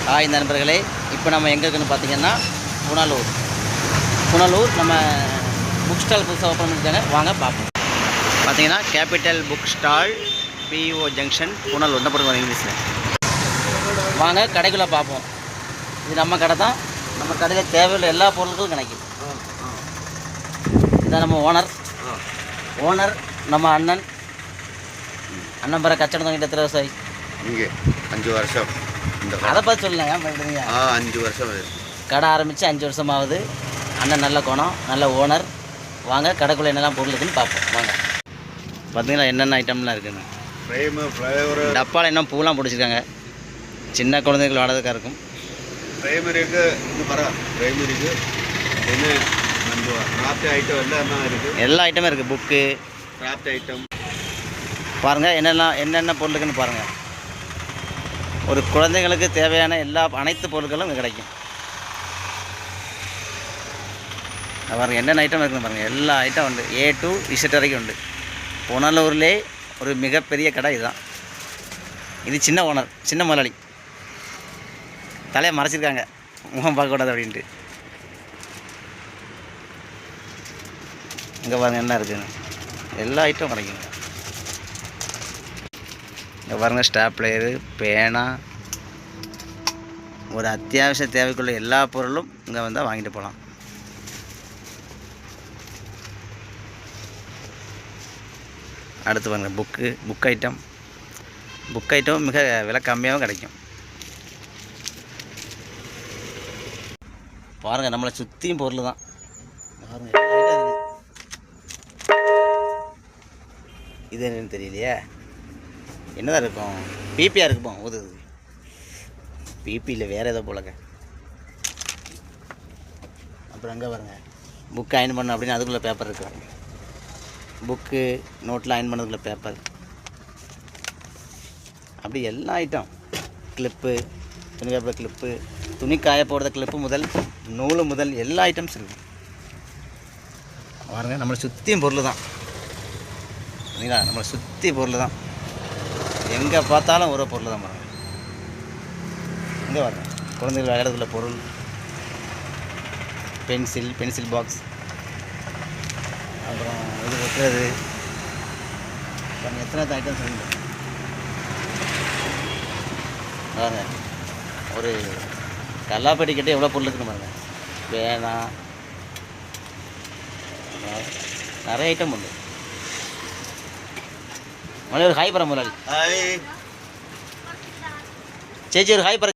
இந்த நண்பர்களே, இப்போ நம்ம எங்கே இருக்குன்னு பார்த்தீங்கன்னா புனலூர் நம்ம புக் ஸ்டால் புதுசாக ஓப்பன் பண்ணியிருக்காங்க. வாங்க பார்ப்போம். பார்த்தீங்கன்னா capital book stall PO junction Punalur என்ன போடுவாங்க இங்கிலீஷில். வாங்க கடைக்குள்ளே பார்ப்போம். இது நம்ம கடை தான். நம்ம கடையில் தேவையுள்ள எல்லா பொருட்களும் கிடைக்கும். இதான் நம்ம ஓனர் நம்ம அண்ணன் பிற கச்சடம் தங்கிட்ட எத்தனை விவசாயி இங்கே 5 வருஷம். அதை பார்த்து சொல்லுங்க. 5 வருஷம் கடை ஆரம்பித்து 5 வருஷம் ஆகுது. அண்ணன் நல்ல கோணம், நல்ல ஓனர். வாங்க கடைக்குள்ளே என்னெல்லாம் பொருள் இருக்குதுன்னு பார்ப்போம். வாங்க. பார்த்தீங்கன்னா என்னென்ன ஐட்டம்லாம் இருக்குதுன்னு. டப்பாவில் என்ன பூலாம் பிடிச்சிருக்காங்க. சின்ன குழந்தைகள் வாடகைக்காக இருக்கும். பிரைமரிக்கு என்ன கிராஃப்ட் ஐட்டம் எல்லாம் இருக்குது. எல்லா ஐட்டமும் இருக்குது. புக்கு, கிராஃப்ட் ஐட்டம் பாருங்கள் என்னென்ன பொருள் இருக்குன்னு பாருங்கள். ஒரு குழந்தைங்களுக்கு தேவையான அனைத்து பொருட்களும் இங்கே கிடைக்கும். பாருங்கள் என்னென்ன ஐட்டம் இருக்குன்னு பாருங்கள். எல்லா ஐட்டம் உண்டு. A to Z வரைக்கும் உண்டு. புனலூர்லே ஒரு மிகப்பெரிய கடை இதுதான். இது சின்ன ஓனர், சின்ன முதலாளி. தலையை மறைச்சிருக்காங்க, முகம் பார்க்கக்கூடாது அப்படின்ட்டு. இங்கே பாருங்கள் என்ன இருக்குதுன்னு. எல்லா ஐட்டம் கிடைக்குங்க. இங்கே பாருங்கள் ஸ்டாப்லரு, பேனா, ஒரு அத்தியாவசிய தேவைக்குள்ள எல்லா பொருளும் இங்கே வந்தால் வாங்கிட்டு போகலாம். அடுத்து பாருங்கள் புக் ஐட்டம் மிக விலை கம்மியாகவும் கிடைக்கும். பாருங்கள் நம்மளை சுற்றியும் பொருள் தான். பாருங்கள் இது என்னன்னு தெரியலையே. என்னதான் இருக்கும்? பிபியாக இருக்குப்போம் ஊதுது. பிபி இல்லை, வேறு ஏதோ போலங்க. அப்புறம் அங்கே பாருங்கள் புக் அயன் பண்ண அப்படின்னு அதுக்குள்ளே பேப்பர் இருக்குது. புக்கு நோட்டில் அயன் பண்ணதுக்குள்ளே பேப்பர், அப்படி எல்லா ஐட்டம். கிளிப்பு, துணி பேப்பர் கிளிப்பு, துணி காய போடுற கிளிப்பு முதல் நூல் முதல் எல்லா ஐட்டம்ஸ் இருக்குது. பாருங்கள் நம்மளை சுற்றியும் பொருள் தான். சரிங்களா? நம்மளை சுற்றி பொருள் தான். எங்கே பார்த்தாலும் ஒரு பொருள் தான் பாருங்கள். இங்கே பாருங்கள் குழந்தைகள் விளையாடுறதுல பொருள், பென்சில் பாக்ஸ், அப்புறம் இது ஒட்டுறது. பாருங்கள் எத்தனை ஐட்டம் சொல்லுங்கள். பாருங்கள் ஒரு கல்லாப்பட்டி கிட்டே எவ்வளோ பொருள் இருக்குன்னு பாருங்கள். பேனா, நிறைய ஐட்டம் உண்டு. ஒரு ஹாய் பரம் முதலாளி. சேச்சி ஒரு ஹாய் பரம்.